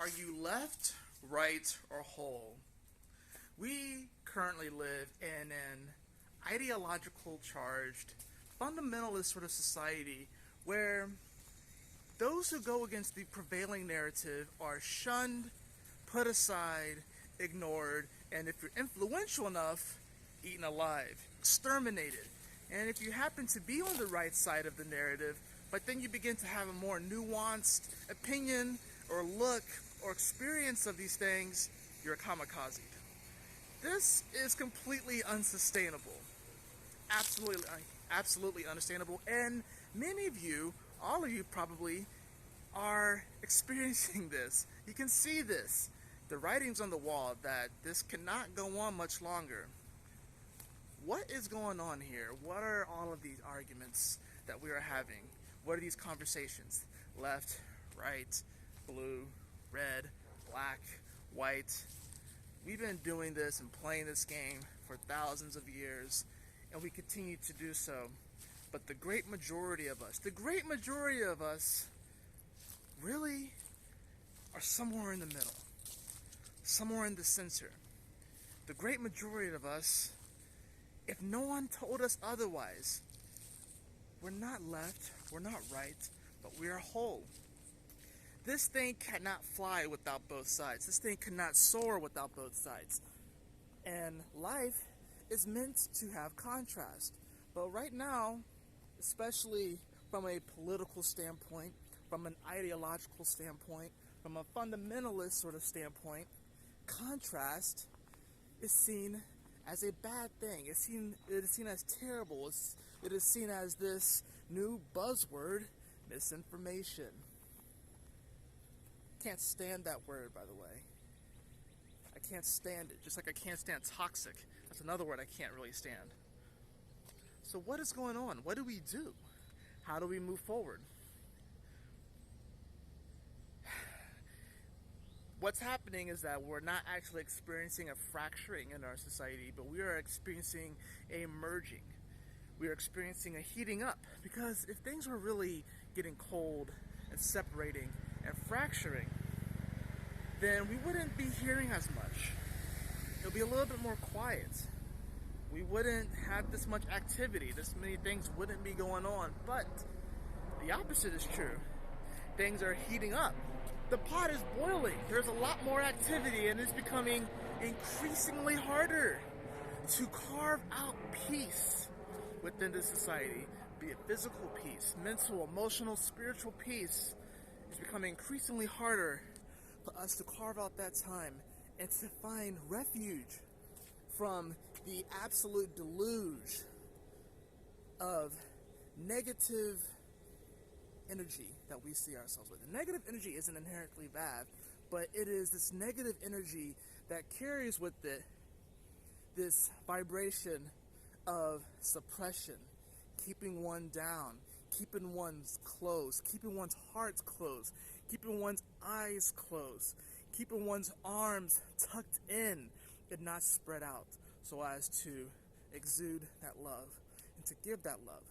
Are you left, right, or whole? We currently live in an ideological charged, fundamentalist sort of society where those who go against the prevailing narrative are shunned, put aside, ignored, and if you're influential enough, eaten alive, exterminated. And if you happen to be on the right side of the narrative, but then you begin to have a more nuanced opinion or look or experience of these things, you're a kamikaze. This is completely unsustainable. Absolutely, absolutely understandable. And many of you, all of you probably, are experiencing this. You can see this. The writing's on the wall that this cannot go on much longer. What is going on here? What are all of these arguments that we are having? What are these conversations? Left, right, blue, red, black, white. We've been doing this and playing this game for thousands of years, and we continue to do so. But the great majority of us really are somewhere in the middle, somewhere in the center. The great majority of us, if no one told us otherwise, we're not left, we're not right, but we are whole. This thing cannot fly without both sides. This thing cannot soar without both sides. And life is meant to have contrast. But right now, especially from a political standpoint, from an ideological standpoint, from a fundamentalist sort of standpoint, contrast is seen as a bad thing. It is seen as terrible. It is seen as this new buzzword, misinformation. Can't stand that word, by the way. I can't stand it. Just like I can't stand toxic. That's another word I can't really stand. So what is going on? What do we do? How do we move forward? What's happening is that we're not actually experiencing a fracturing in our society, but we are experiencing a merging. We are experiencing a heating up, because if things were really getting cold and separating and fracturing, then we wouldn't be hearing as much. It would be a little bit more quiet. We wouldn't have this much activity. This many things wouldn't be going on. But the opposite is true. Things are heating up. The pot is boiling. There's a lot more activity, and it's becoming increasingly harder to carve out peace within this society, be it physical peace, mental, emotional, spiritual peace. It's becoming increasingly harder for us to carve out that time and to find refuge from the absolute deluge of negative energy that we see ourselves with. And negative energy isn't inherently bad, but it is this negative energy that carries with it this vibration of suppression, keeping one down, keeping one's closed, keeping one's heart closed, keeping one's eyes closed, keeping one's arms tucked in and not spread out, so as to exude that love and to give that love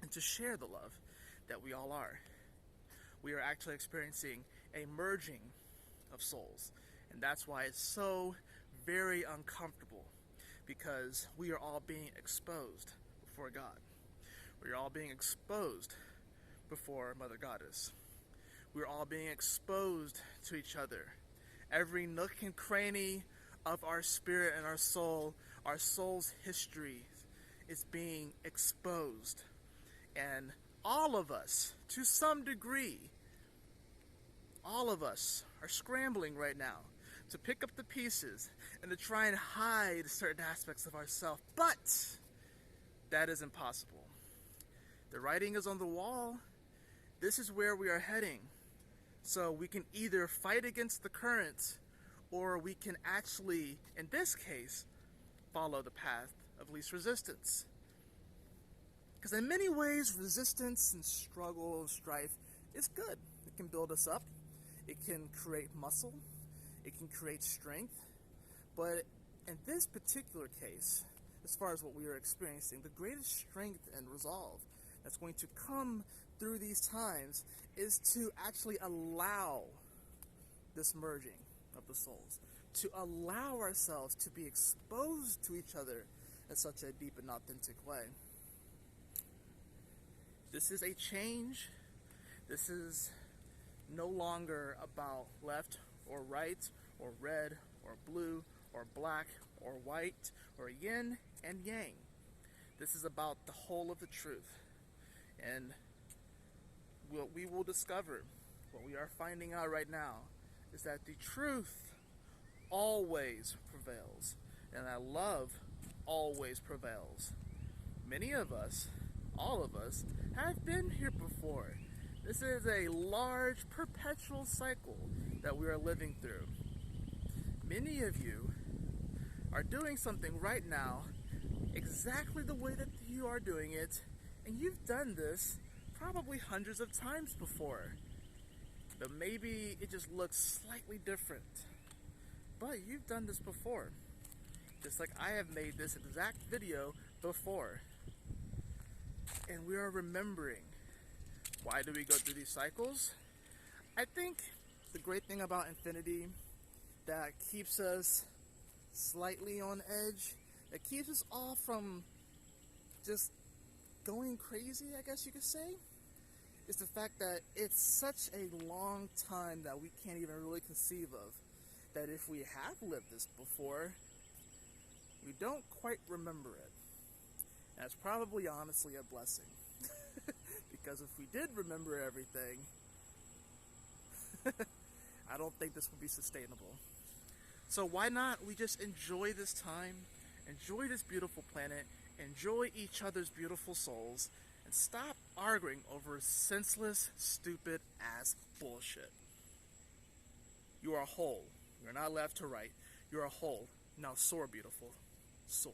and to share the love that we all are. We are actually experiencing a merging of souls, and that's why it's so very uncomfortable, because we are all being exposed before God. We are all being exposed before Mother Goddess. We are all being exposed to each other. Every nook and cranny of our spirit and our soul's history is being exposed. And all of us, to some degree, all of us are scrambling right now to pick up the pieces and to try and hide certain aspects of ourselves. But that is impossible. The writing is on the wall. This is where we are heading. So we can either fight against the current, or we can actually, in this case, follow the path of least resistance. Because in many ways, resistance and struggle and strife is good. It can build us up. It can create muscle. It can create strength. But in this particular case, as far as what we are experiencing, the greatest strength and resolve that's going to come through these times is to actually allow this merging of the souls, to allow ourselves to be exposed to each other in such a deep and authentic way. This is a change. This is no longer about left or right, or red or blue, or black or white, or yin and yang. This is about the whole of the truth. And what we will discover, what we are finding out right now, is that the truth always prevails. And that love always prevails. Many of us, all of us, have been here before. This is a large, perpetual cycle that we are living through. Many of you are doing something right now exactly the way that you are doing it, and you've done this probably hundreds of times before. But maybe it just looks slightly different. But you've done this before. Just like I have made this exact video before. And we are remembering. Why do we go through these cycles? I think the great thing about infinity that keeps us slightly on edge, that keeps us all from just going crazy, I guess you could say, is the fact that it's such a long time that we can't even really conceive of. That if we have lived this before, we don't quite remember it. And it's probably honestly a blessing. Because if we did remember everything, I don't think this would be sustainable. So why not we just enjoy this time, enjoy this beautiful planet, enjoy each other's beautiful souls, and stop arguing over senseless, stupid ass bullshit. You are whole. You're not left to right. You're a whole. Now soar, beautiful. Soar.